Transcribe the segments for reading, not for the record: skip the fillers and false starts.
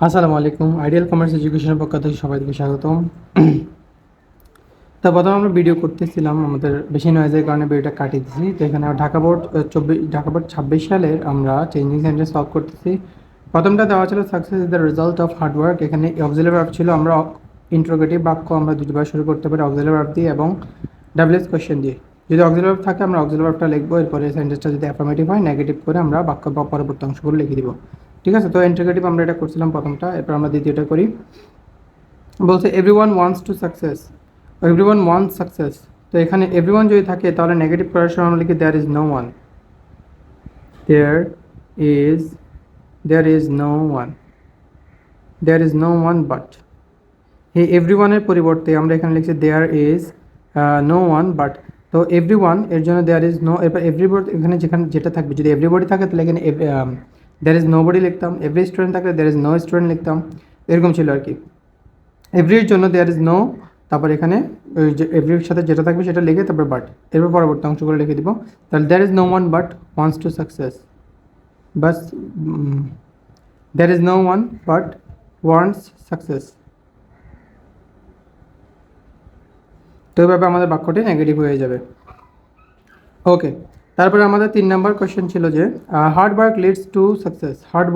আসসালামু আলাইকুম। Ideal commerce এডুকেশনের পক্ষ থেকে সবাইকে স্বাগতম। তো প্রথমে আমরা ভিডিও করতেছিলাম, আমাদের বেশি নয়েজের কারণে ভিডিওটা কাটিয়ে দিয়েছি। তো এখানে ঢাকা বোর্ড 26 সালের আমরা চেঞ্জিং সেন্টেন্স সলভ করতেছি। প্রথমটা দেওয়া ছিল success is the result of hard work. এখানে অক্সিলারি ভার্ব ছিল, আমরা ইন্ট্রোগেটিভ বাক্য আমরা দুইবার শুরু করতে পারি অক্সিলারি ভার্ব দিয়ে এবং ডাব্লিউএস কোয়েশ্চেন দিয়ে। যদি অক্সিলারি ভার্ব থাকে আমরা অক্সিলারি ভার্বটা লিখবো, এরপরে সেন্টেন্সটা যদি অ্যাফার্মেটিভ হয় নেগেটিভ করে আমরা বাক্য বা পরবর্তী অংশগুলো লিখে দিব। ঠিক আছে, তো ইন্ট্রোগেটিভ আমরা এটা করছিলাম প্রথমটা, এরপর আমরা দ্বিতীয়টা করি। বলছে everyone wants to success, everyone wants success. তো এখানে এভরিওয়ান যদি থাকে তাহলে নেগেটিভ করার সময় আমরা লিখি there is no one, there is there is no one, there is no one but. এই এভরিওয়ানের পরিবর্তে আমরা এখানে লিখছি there is no one but. তো এভরিওয়ান এর জন্য দেয়ার ইজ নো, এরপর এভরিবডি এখানে যেটা থাকবে, যদি এভরিবডি থাকে তাহলে এখানে দেয়ার ইজ নো বডি লিখতাম, এভরি স্টুডেন্ট থাকলে দেয়ার ইজ নো স্টুডেন্ট লিখতাম, এরকম ছিল আর কি। এভরির জন্য দেয়ার ইজ নো, তারপর এখানে ওই যে এভরির সাথে যেটা থাকবে সেটা লিখে তারপর বাট, এরপর পরবর্তী অংশগুলো লিখে দিব। তাহলে there is no one but wants to success, বাস there is no one but wants success. তো এইভাবে আমাদের বাক্যটি নেগেটিভ হয়ে যাবে। ওকে, তারপরে আমাদের 3 নম্বর কোয়েশ্চেন ছিল যে hard work Leeds to success, hard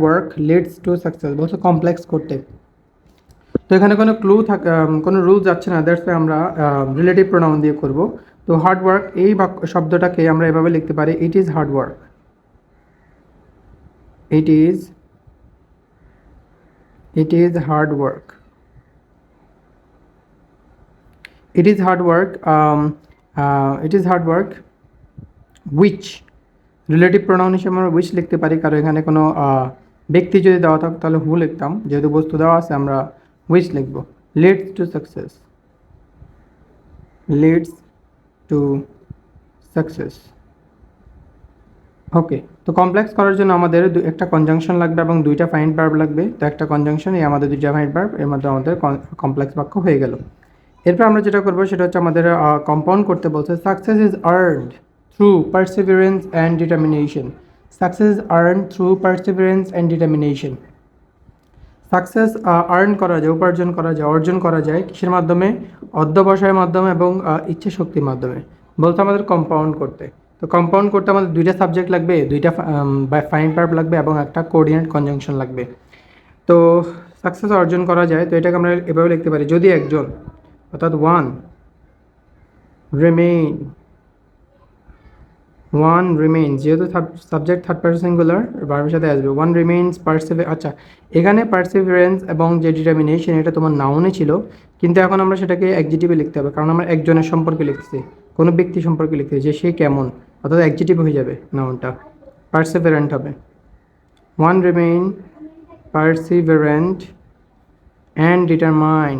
work Leeds to success বলছে কমপ্লেক্স করতে। তো এখানে কোনো কোনো রুল যাচ্ছে না, দ্যাটস ওয়াই আমরা রিলেটিভ প্রোনাউন দিয়ে করব। তো হার্ড ওয়ার্ক এই শব্দটাকে আমরা এভাবে লিখতে পারি, it is hard work, it is hard work, it is hard work, it is hard work which. Relative pronoun হিসেবে আমরা উইচ লিখতে পারি, কারণ এখানে কোনো ব্যক্তি যদি দেওয়া থাকতো তাহলে হু লিখতাম, যেহেতু বস্তু দেওয়া আছে আমরা উইচ লিখব। Leads to success, leads to success. Okay, তো কমপ্লেক্স করার জন্য আমাদের একটা কনজাংশন লাগবে এবং দুইটা ফাইন্ড ভার্ব লাগবে। তো একটা কনজাংশন, এই আমাদের দুইটা ফাইন্ড ভার্ব, এর মধ্যে আমাদের কমপ্লেক্স বাক্য হয়ে গেল। এরপর আমরা যেটা করবো সেটা হচ্ছে আমাদের কম্পাউন্ড করতে বলছে। Success is earned through perseverance and determination, success is earned through perseverance and determination. Success earn করা যায়, উপার্জন করা যায়, অর্জন করা যায় কিসের মাধ্যমে? অধ্যবসায়ের মাধ্যমে এবং ইচ্ছে শক্তির মাধ্যমে। বলতে আমাদের কম্পাউন্ড করতে, তো কম্পাউন্ড করতে আমাদের দুইটা সাবজেক্ট লাগবে, দুইটা ফাইন ভার্ব লাগবে এবং একটা কোঅর্ডিনেট কনজাংশন লাগবে। তো সাকসেস অর্জন করা যায়, তো এটাকে আমরা এভাবে লিখতে পারি, যদি একজন, অর্থাৎ ওয়ান রিমেইন, ওয়ান রিমেইনস, যেহেতু সাবজেক্ট থার্ড পারসন সিঙ্গুলার ভার্বের সাথে আসবে, ওয়ান রিমেইনস আচ্ছা, এখানে পারসিভিয়ারেন্স এবং যে ডিটারমিনেশন এটা তোমার নাউনে ছিল, কিন্তু এখন আমরা সেটাকে অ্যাডজেক্টিভে লিখতে হবে, কারণ আমরা একজনের সম্পর্কে লিখছি, কোনো ব্যক্তি সম্পর্কে লিখতেছি যে সে কেমন, অর্থাৎ অ্যাডজেক্টিভ হয়ে যাবে, নাউনটা পারসিভিয়ারেন্ট হবে। ওয়ান রিমেইন পারসিভিয়ারেন্ট অ্যান্ড ডিটারমাইন,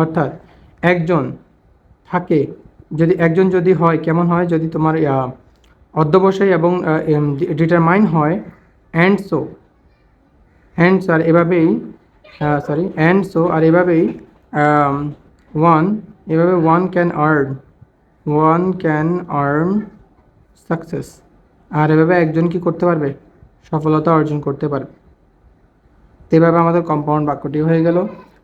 অর্থাৎ একজন থাকে, যদি হয় কেমন হয়, যদি তোমার অধ্যবসায়ী এবং ডিটারমাইন হয়, অ্যান্ড সো আর এভাবেই আর এভাবেই one one can earn success, আর এভাবে একজন কি করতে পারবে? সফলতা অর্জন করতে পারবে। তো এভাবে আমাদের কম্পাউন্ড বাক্যটি হয়ে গেল।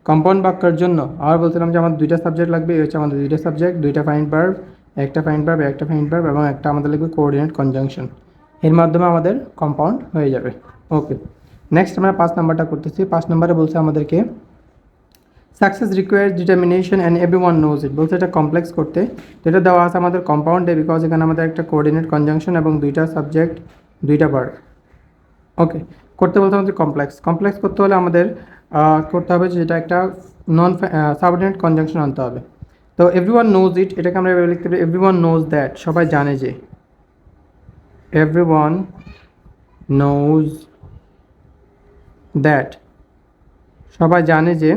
কম্পাউন্ড বাক্যের জন্য আর বলছিলাম যে আমাদের দুইটা সাবজেক্ট লাগবে, এই হচ্ছে আমাদের দুইটা সাবজেক্ট, দুইটা ফাইন্ড ভার্ব, একটা ফাইন্ড ভার্ব এবং একটা আমাদের লাগবে কোঅর্ডিনেট কনজাংশন। এর মাধ্যমে আমাদের কম্পাউন্ড হয়ে যাবে। ওকে, নেক্সট আমরা 5 নাম্বারটা করতেছি। 5 নাম্বারে বলছে আমাদেরকে success requires determination and everyone knows it. বলছে এটা কমপ্লেক্স করতে, তো এটা দেওয়া আছে আমাদের কম্পাউন্ডে, বিকজ এখানে আমাদের একটা কোঅর্ডিনেট কনজাংশন এবং দুইটা সাবজেক্ট, দুইটা ভার্ব। ওকে, করতে বলতে আমাদের কমপ্লেক্স করতে হলে আমাদের করতে হবে যেটা একটা নন সাবঅর্ডিনেট কনজাংশন আনতে হবে। তো এভরিওয়ান নোজ ইট, এটাকে আমরা এভাবে লিখতে পারি, এভরিওয়ান নোজ দ্যাট, সবাই জানে যে, এভরিওয়ান নোজ দ্যাট, সবাই জানে যে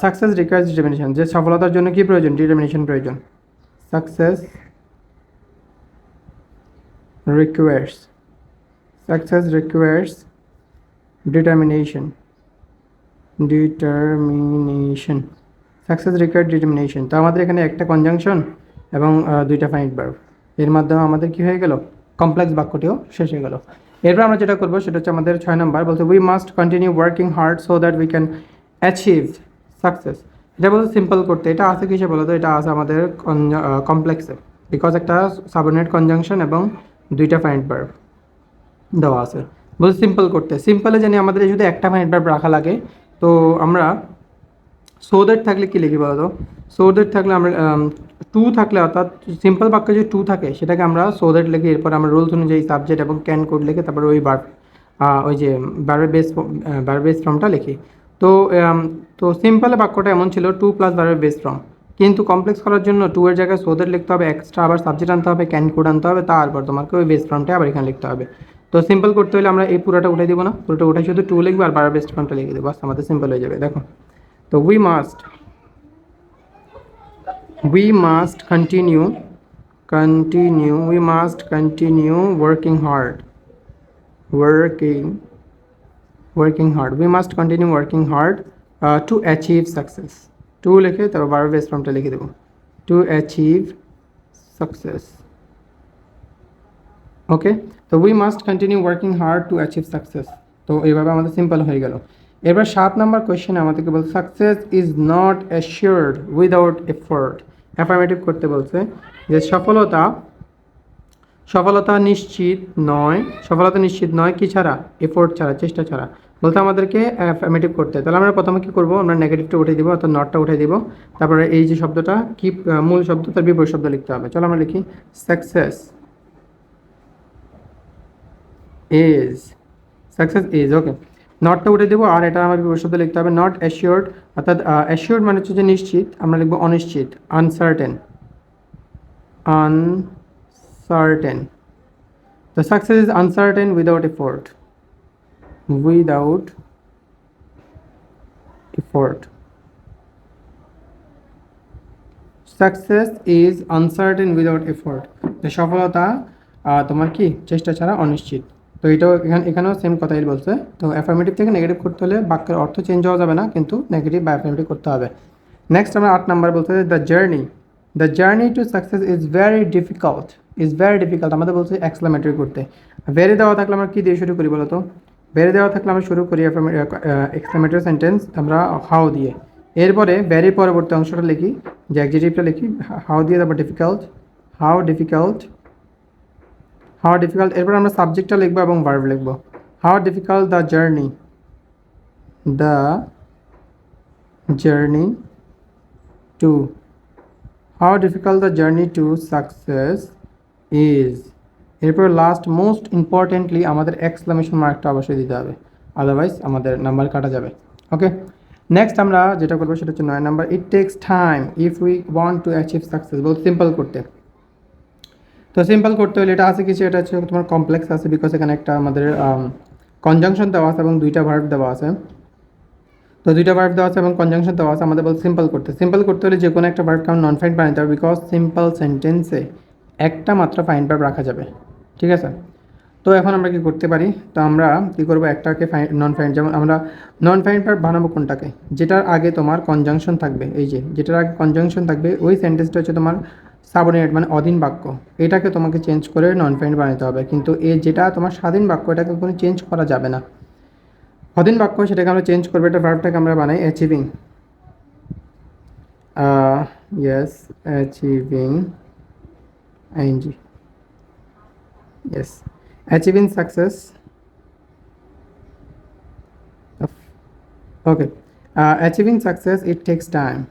সাকসেস রিকোয়ার্স ডিটারমিনেশন, যে সফলতার জন্য কী প্রয়োজন? ডিটারমিনেশন প্রয়োজন। Success requires determination, success required determination. তো আমাদের এখানে একটা কনজাংশন এবং দুইটা ফাইন্ড ভার্ব, এর মাধ্যমে আমাদের কি হয়ে গেল? কমপ্লেক্স বাক্যটিও শেষ হয়ে গেল। এরপর আমরা যেটা করবো সেটা হচ্ছে আমাদের 6 নাম্বার, বলছে we must continue working hard so that we can achieve success. এটা বলতে সিম্পল করতে, এটা আছে কিসে বলো তো, এটা আছে আমাদের কমপ্লেক্সে, বিকজ একটা সাবঅর্ডিনেট কনজাংশন এবং দুইটা ফাইন্ড ভার্ব দেওয়া আছে। বলতে সিম্পল করতে, সিম্পলে জানি আমাদের যদি একটা ফাইন্ড ভার্ব রাখা লাগে, তো আমরা সো দ্যাট থাকলে কী লিখি বলো তো, সো দ্যাট থাকলে আমরা টু থাকলে, অর্থাৎ সিম্পল বাক্যে যদি টু থাকে সেটাকে আমরা সো দ্যাট লিখি, এরপর আমরা রুলস অনুযায়ী সাবজেক্ট এবং ক্যান কোড লিখে তারপরে ওই ভার্ব ওই যে ভার্বের বেস ফর্মটা লিখি। তো তো সিম্পলে বাক্যটা এমন ছিল টু প্লাস ভার্বের বেস ফর্ম, কিন্তু কমপ্লেক্স করার জন্য টু এর জায়গায় সো দ্যাট লিখতে হবে, এক্সট্রা আবার সাবজেক্ট আনতে হবে, ক্যান কোড আনতে হবে, তারপর তোমাকে ওই বেস ফর্মটা আবার এখানে লিখতে হবে। তো সিম্পল করতে হলে আমরা এই পুরোটা উঠে দিব না, পুরোটা উঠে শুধু টু লিখবো আর ভার্বের বেস ফর্মটা লিখে দেবো, বাস আমাদের সিম্পল হয়ে যাবে। দেখো, তো we must continue working hard, we must continue working hard to achieve success। to লিখে তারপর ভার্ব বেস ফর্মটা লিখে দেবো, to achieve success। ওকে, তো we must continue working hard to achieve success. তো এইভাবে আমাদের সিম্পল হয়ে গেল। এবার 7 নম্বর কোয়েশ্চেনে আমাদেরকে বলছে success is not assured without effort. Affirmative করতে বলছে যে সফলতা নিশ্চিত নয় কি ছাড়া, এফোর্ট ছাড়া, চেষ্টা ছাড়া। বলতে আমাদেরকে অ্যাফার্মেটিভ করতে, তাহলে আমরা প্রথমে কী করবো, আমরা নেগেটিভটা উঠে দিব, অর্থাৎ নটটা উঠে দিব, তারপরে এই যে শব্দটা কি মূল শব্দ তার বিপরীত শব্দ লিখতে হবে। চলো আমরা লিখি সাকসেস ইজ ওকে, নটটা উঠে দেবো আর এটা আমার বিপরীত শব্দ লিখতে হবে, নট অ্যাসিওর্ড, অর্থাৎ অ্যাসিওর্ড মানে হচ্ছে যে নিশ্চিত, আমরা লিখবো অনিশ্চিত, uncertain. The success is uncertain without effort. Success is uncertain without effort. তো সফলতা তোমার কি চেষ্টা ছাড়া অনিশ্চিত। তো এটাও এখানেও সেম কথাই বলছে। তো অ্যাফার্মেটিভ থেকে নেগেটিভ করতে হলে বাক্যের অর্থ চেঞ্জ হওয়া যাবে না, কিন্তু নেগেটিভ বা অ্যাফার্মেটিভ করতে হবে। নেক্সট আমরা 8 নাম্বার বলতে the journey to success is very difficult. আমাদের বলছে এক্সক্লামেটরি করতে। ভেরি দেওয়া থাকলে আমরা কী দিয়ে শুরু করি বলো তো, ভেরি দেওয়া থাকলে আমরা শুরু করি এক্সক্লামেটরি সেন্টেন্স আমরা হাউ দিয়ে, এরপরে ভেরি পরবর্তী অংশটা লিখি, যে অ্যাডজেক্টিভটা লিখি হাউ দিয়ে, তারপর হাউ ডিফিকাল্ট, এরপর আমরা সাবজেক্টটা লিখবো এবং ভার্ব লিখবো। How difficult the journey to success is. এরপর লাস্ট মোস্ট ইম্পর্টেন্টলি আমাদের এক্সক্লামেশন মার্কটা অবশ্যই দিতে হবে, আদারওয়াইজ আমাদের নাম্বার কাটা যাবে। ওকে, নেক্সট আমরা যেটা করবো সেটা হচ্ছে 9 number, it takes time if we want to achieve success. বলতে সিম্পল করতে, তো সিম্পল করতে হলে এটা আছে কিছু, এটা হচ্ছে তোমার কমপ্লেক্স আছে, বিকজ এখানে একটা আমাদের কনজাংশন দেওয়া আছে এবং দুইটা ভার্ব দেওয়া আছে। তো দুইটা ভার্ব দেওয়া আছে এবং কনজাংশন দেওয়া আছে, আমাদের বলতে সিম্পল করতে হলে যে কোনো একটা ভার্বকে আমরা নন ফাইন্ড বানাতে হবে, বিকজ সিম্পল সেন্টেন্সে একটা মাত্র ফাইন্ড ভার্ব রাখা যাবে। ঠিক আছে, তো এখন আমরা কি করতে পারি, তো আমরা কি করব, একটাকে নন ফাইন্ড, যেমন আমরা নন ফাইন্ড ভার্ব বানাবো কোনটাকে, যেটার আগে তোমার কনজাংশন থাকবে, এই যে যেটার আগে কনজাংশন থাকবে ওই সেন্টেন্সটা হচ্ছে তোমার সাবঅর্ডিনেট মানে অধীন বাক্য, এটাকে তোমাকে চেঞ্জ করে নন ফাইন্ড বানাতে হবে। কিন্তু যেটা তোমার স্বাধীন বাক্য এটাকে কোনো চেঞ্জ করা যাবে না। অধীন বাক্য সেটাকে আমরা চেঞ্জ করবো, এটা ভার্বটাকে আমরা বানাই achieving, achieving ING, achieving success. Okay, achieving success, it takes time.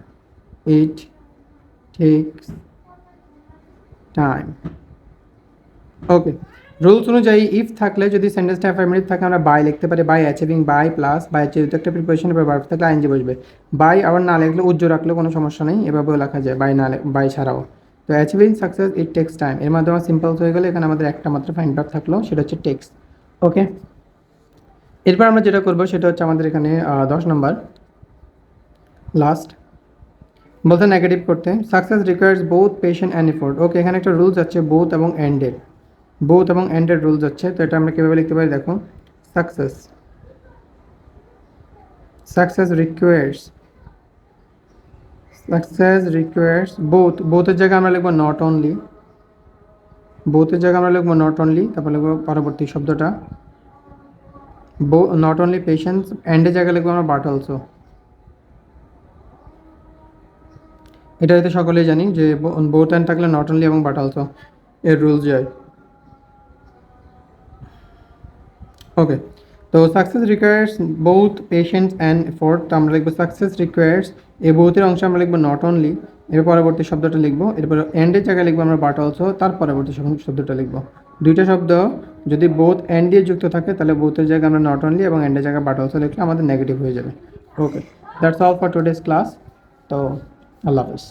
Okay, rules অনুযায়ী ইফ থাকলে যদি সেন্টেন্সটা অ্যাফার্মেটিভ থাকে আমরা বাই লিখতে পারি, by achieving, by plus by, যেহেতু একটা প্রিপারেশন এবার ভার্ব থাকলে আইএনজি বসবে। বাই আবার না লিখলে উজ্জ্ব রাখলে কোনো সমস্যা নেই, এভাবেও লেখা যায় বাই ছাড়াও। তো achieving success it takes time, এর মাধ্যমে সিম্পল হয়ে গেলে এখানে আমাদের একটা মাত্র ফাইন্ড ভার্ব থাকলো, সেটা হচ্ছে টেক্স। ওকে, এরপর আমরা যেটা করবো সেটা হচ্ছে আমাদের এখানে 10 নম্বর লাস্ট, বলতে নেগেটিভ করতে, success requires both patient and effort. Okay, এখানে একটা রুলস আছে বোথ এবং এন্ডের রুলস আছে। তো এটা আমরা কীভাবে লিখতে পারি, দেখো সাকসেস রিকোয়ার্স বোথের জায়গায় আমরা লিখবো নট অনলি, বোথের জায়গায় আমরা লিখবো নট অনলি, তারপর লিখবো পরবর্তী শব্দটা নট অনলি পেশেন্স, অ্যান্ডের জায়গায় লিখবো আমরা বাট অলসো। এটা হয়তো সকলেই জানি যে বোথ অ্যান্ড থাকলে নট অনলি এবং বাট অলসো এর রুলস যায়। ওকে, তো success requires both patience and effort, তো আমরা লিখবো সাকসেস রিকোয়ার্স, এই বোথের অংশে আমরা লিখবো নট অনলি, এর পরবর্তী শব্দটা লিখবো, এরপর এন্ডের জায়গায় লিখবো আমরা বাট অলসো, তার পরবর্তী শব্দটা লিখবো। দুইটা শব্দ যদি বোথ অ্যান্ড দিয়ে যুক্ত থাকে তাহলে বোথের জায়গায় আমরা নট অনলি এবং এন্ডের জায়গায় বাট অলসো লিখলে আমাদের নেগেটিভ হয়ে যাবে। Okay, that's all for today's class. তো আল্লাহ হাফেজ।